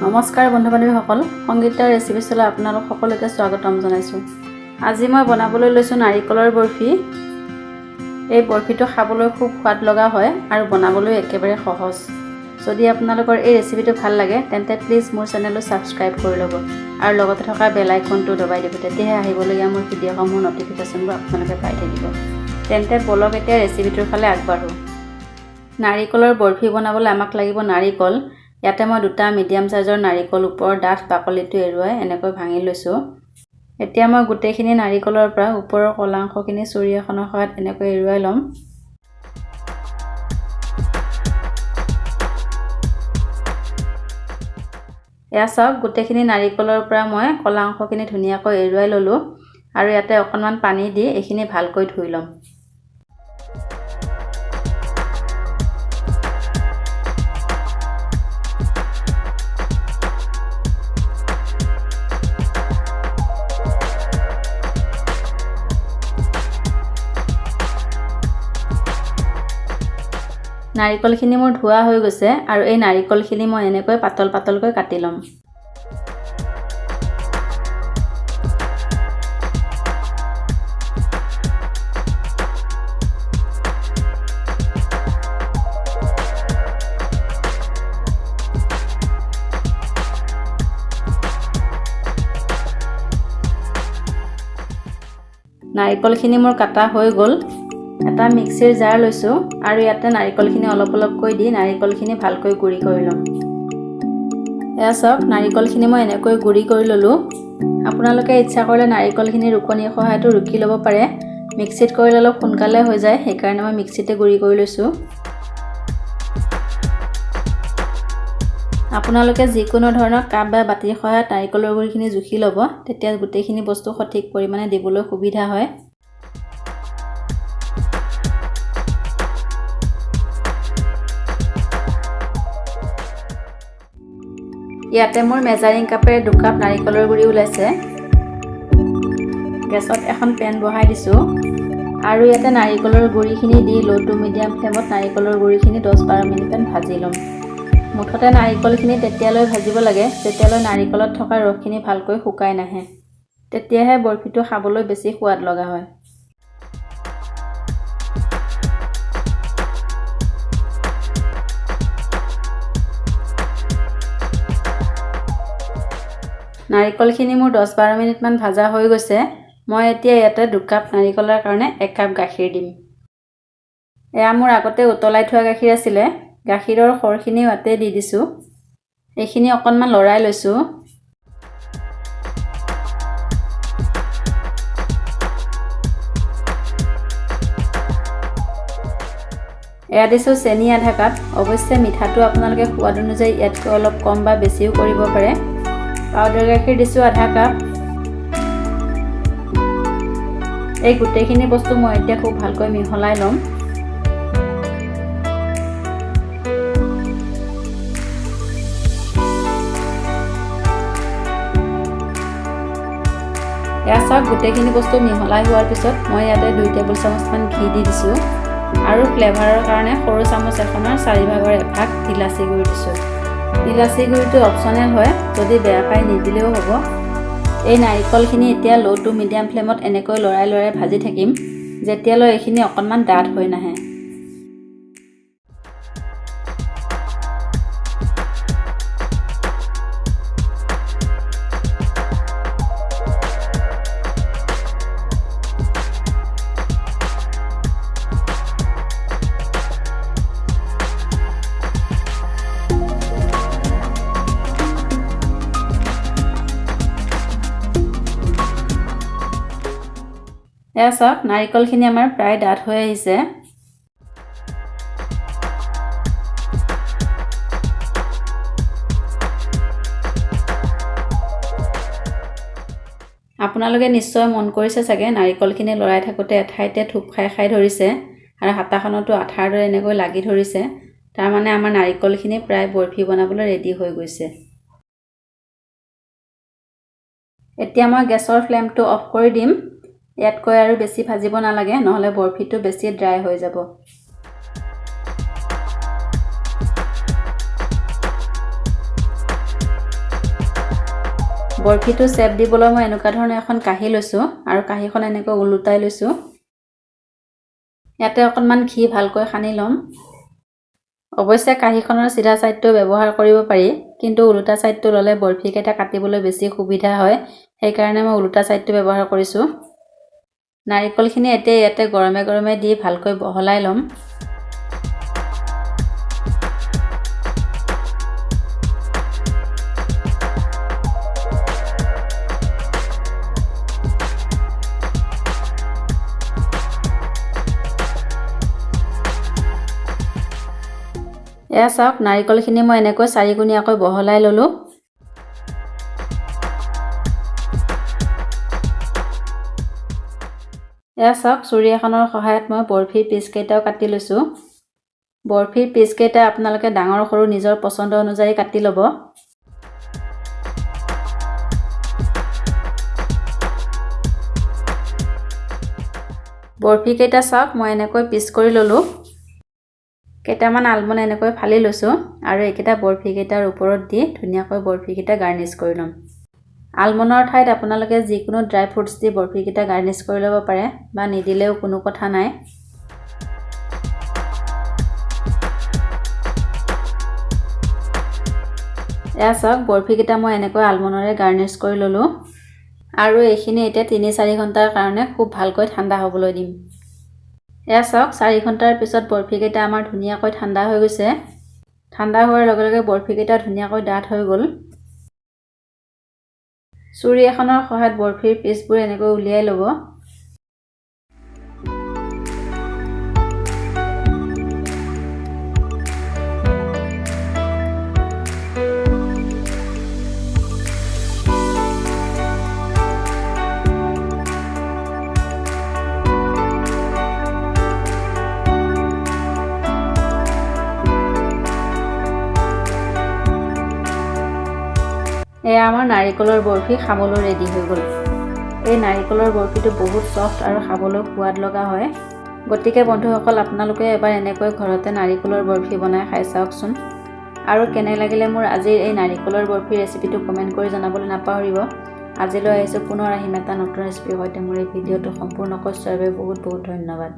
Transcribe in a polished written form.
নমস্কাৰ বন্ধু-বান্ধৱীসকল, সংগীতাৰ ৰেচিপি চলা আপোনালোক সকলোকে স্বাগতম জনাইছো। আজি মই বনাবলৈ লৈছো নাৰিকলৰ বৰফি। এই বৰফিটো খাবলৈ খুব সোৱাদ লগা হয় আৰু বনাবলৈ একেবাৰে সহজ। যদি আপোনালোকৰ এই ৰেচিপিটো ভাল লাগে তেন্তে প্লিজ মোৰ চেনেলটো সাবস্ক্ৰাইব কৰি ল'ব আৰু লগতে থকা বেল আইকনটো দবাই দিব, তেতিয়াহে আহিবলগীয়া মোৰ ভিডিঅ'সমূহৰ নটিফিকেশ্যনবোৰ আপোনালোকে পাই থাকিব। তেন্তে বলক এতিয়া ৰেচিপিটোৰ ফালে আগবাঢ়ো। নাৰিকলৰ বৰফি বনাবলৈ আমাক লাগিব নাৰিকল। ইয়াতে মই দুটা মিডিয়াম সাইজৰ নাৰিকল ওপৰৰ ডাঠ বাকলিটো এৰুৱাই এনেকৈ ভাঙি লৈছো। এতিয়া মই গোটেইখিনি নাৰিকলৰ পৰা ওপৰৰ কলা অংশখিনি চুৰি এখনৰ সহায়ত এনেকৈ এৰুৱাই ল'ম। এয়া চাওক, গোটেইখিনি নাৰিকলৰ পৰা মই কলা অংশখিনি ধুনীয়াকৈ এৰুৱাই ল'লো আৰু ইয়াতে অকণমান পানী দি এইখিনি ভালকৈ ধুই ল'ম। নাৰিকলখিনি মোৰ ধোৱা হৈ গৈছে আৰু এই নাৰিকলখিনি মই এনেকৈ পাতল পাতলকৈ কাটি ল'ম। নাৰিকলখিনি মোৰ কাটা হৈ গ'ল। এটা মিক্সিৰ জাৰ লৈছো আৰু ইয়াতে নাৰিকলখিনি অলপ অলপকৈ দি নাৰিকলখিনি ভালকৈ গুড়ি কৰি ল'ম। এয়া চাওক, নাৰিকলখিনি মই এনেকৈ গুড়ি কৰি ল'লো। আপোনালোকে ইচ্ছা কৰিলে নাৰিকলখিনি ৰুকনিৰ সহায়তো ৰুকি ল'ব পাৰে। মিক্সিত কৰিলে অলপ সোনকালে হৈ যায়, সেইকাৰণে মই মিক্সিতে গুড়ি কৰি লৈছো। আপোনালোকে যিকোনো ধৰণৰ কাপ বা বাতিৰ সহায়ত নাৰিকলৰ গুড়িখিনি জুখি ল'ব, তেতিয়া গোটেইখিনি বস্তু সঠিক পৰিমাণে দিবলৈ সুবিধা হয়। ইয়াতে মোৰ মেজাৰিং কাপেৰে 2 কাপ নাৰিকলৰ গুড়ি ওলাইছে। গেছত এখন পেন বহাই দিছো আৰু ইয়াতে নাৰিকলৰ গুড়িখিনি দি লো টু মিডিয়াম ফ্লেমত নাৰিকলৰ গুড়িখিনি 10-12 মিনিটমান ভাজি ল'ম। মুঠতে নাৰিকলখিনি তেতিয়ালৈ ভাজিব লাগে যেতিয়ালৈ নাৰিকলত থকা ৰসখিনি ভালকৈ শুকাই নাহে, তেতিয়াহে বৰফিটো খাবলৈ বেছি সোৱাদ লগা হয়। নাৰিকলখিনি মোৰ 10-12 মিনিটমান ভাজা হৈ গৈছে। মই এতিয়া ইয়াতে 2 কাপ নাৰিকলৰ কাৰণে 1 কাপ গাখীৰ দিম। এয়া মোৰ আগতে উতলাই থোৱা গাখীৰ আছিলে। গাখীৰৰ সৰখিনি ইয়াতে দি দিছো। এইখিনি অকণমান লৰাই লৈছো। এয়া দিছো চেনি আধা কাপ। অৱশ্যে মিঠাটো আপোনালোকে সোৱাদ অনুযায়ী ইয়াতকৈ অলপ কম বা বেছিও কৰিব পাৰে। পাউডাৰ গাখীৰ দিছো আধা কাপ। এই গোটেইখিনি বস্তু মই এতিয়া খুব ভালকৈ মিহলাই ল'ম। এয়া চাওক, গোটেইখিনি বস্তু মিহলাই হোৱাৰ পিছত মই ইয়াতে 2 টেবুল চামুচমান ঘি দি দিছো আৰু ফ্লেভাৰৰ কাৰণে সৰু চামুচ এখনৰ 4/4 ভাগ ইলাচি গুড়ি দিছো। ইলাচি গুড়িটো অপচনেল হয়, যদি বেয়া পাই নিদিলেও হ'ব। এই নাৰিকলখিনি এতিয়া লো টু মিডিয়াম ফ্লেমত এনেকৈ লৰাই লৰাই ভাজি থাকিম যেতিয়ালৈ এইখিনি অকণমান ডাঠ হৈ নাহে। এয়া চাওক, নাৰিকলখিনি আমাৰ প্ৰায় ডাঠ হৈ আহিছে। আপোনালোকে নিশ্চয় মন কৰিছে চাগে, নাৰিকলখিনি লৰাই থাকোঁতে এঠাইতে থুপ খাই ধৰিছে আৰু হাতাখনতো আঠাৰ দৰে এনেকৈ লাগি ধৰিছে। তাৰমানে আমাৰ নাৰিকলখিনি প্ৰায় বৰফি বনাবলৈ ৰেডি হৈ গৈছে। এতিয়া মই গেছৰ ফ্লেমটো অফ কৰি দিম। ইয়াতকৈ আৰু বেছি ভাজিব নালাগে, নহলে বৰফিটো বেছি ড্ৰাই হৈ যাব। বৰফিটো চেপ দিবলৈ মই এনেকুৱা ধৰণৰ এখন কাঁহী লৈছোঁ আৰু কাঁহীখন এনেকৈ ওলোটাই লৈছোঁ। ইয়াতে অকণমান ঘি ভালকৈ সানি ল'ম। অৱশ্যে কাঁহীখনৰ চিধা ছাইডটো ব্যৱহাৰ কৰিব পাৰি, কিন্তু ওলোটা ছাইডটো ল'লে বৰফিকেইটা কাটিবলৈ বেছি সুবিধা হয়, সেইকাৰণে মই ওলোটা ছাইডটো ব্যৱহাৰ কৰিছোঁ। নাৰিকলখিনি এতিয়া ইয়াতে গৰমে গৰমে দি ভালকৈ বহলাই ল'ম। এয়া চাওক, নাৰিকলখিনি মই এনেকৈ 4 গুণীয়াকৈ বহলাই ল'লোঁ। এয়া চাওক, চুৰি এখনৰ সহায়ত মই বৰফিৰ পিচকেইটাও কাটি লৈছোঁ। বৰফিৰ পিচকেইটা আপোনালোকে ডাঙৰ সৰু নিজৰ পচন্দ অনুযায়ী কাটি ল'ব। বৰফিকেইটা চাওক, মই এনেকৈ পিচ কৰি ল'লোঁ। কেইটামান আলমণ্ড এনেকৈ ফালি লৈছোঁ আৰু এইকেইটা বৰফিকেইটাৰ ওপৰত দি ধুনীয়াকৈ বৰফিকেইটা গাৰ্নিছ কৰি ল'ম। আলমণ্ডৰ ঠাইত আপোনালোকে যিকোনো ড্ৰাই ফ্ৰুটছ দি বৰফিকেইটা গাৰ্নিছ কৰি ল'ব পাৰে বা নিদিলেও কোনো কথা নাই। এয়া চাওক, বৰফিকেইটা মই এনেকৈ আলমণ্ডৰে গাৰ্নিছ কৰি ল'লোঁ আৰু এইখিনি এতিয়া 3-4 ঘণ্টাৰ কাৰণে খুব ভালকৈ ঠাণ্ডা হ'বলৈ দিম। এয়া চাওক, 4 ঘণ্টাৰ পিছত বৰফিকেইটা আমাৰ ধুনীয়াকৈ ঠাণ্ডা হৈ গৈছে। ঠাণ্ডা হোৱাৰ লগে লগে বৰফিকেইটা ধুনীয়াকৈ ডাঠ হৈ গ'ল। চুৰি এখনৰ সহায়ত বৰফিৰ পিচবোৰ এনেকৈ উলিয়াই ল'ব। এয়া আমাৰ নাৰিকলৰ বৰফি খাবলৈ ৰেডি হৈ গ'ল। এই নাৰিকলৰ বৰফিটো বহুত ছফ্ট আৰু খাবলৈ সোৱাদ লগা হয়। গতিকে বন্ধুসকল, আপোনালোকে এবাৰ এনেকৈ ঘৰতে নাৰিকলৰ বৰফি বনাই খাই চাওকচোন। আৰু কেনে লাগিলে মোৰ আজিৰ এই নাৰিকলৰ বৰফি ৰেচিপিটো কমেণ্ট কৰি জনাবলৈ নাপাহৰিব। আজিলৈ আহিছোঁ, পুনৰ আহিম এটা নতুন ৰেচিপিৰ সৈতে। মোৰ এই ভিডিঅ'টো সম্পূৰ্ণকৈ চোৱাৰ বাবে বহুত বহুত ধন্যবাদ।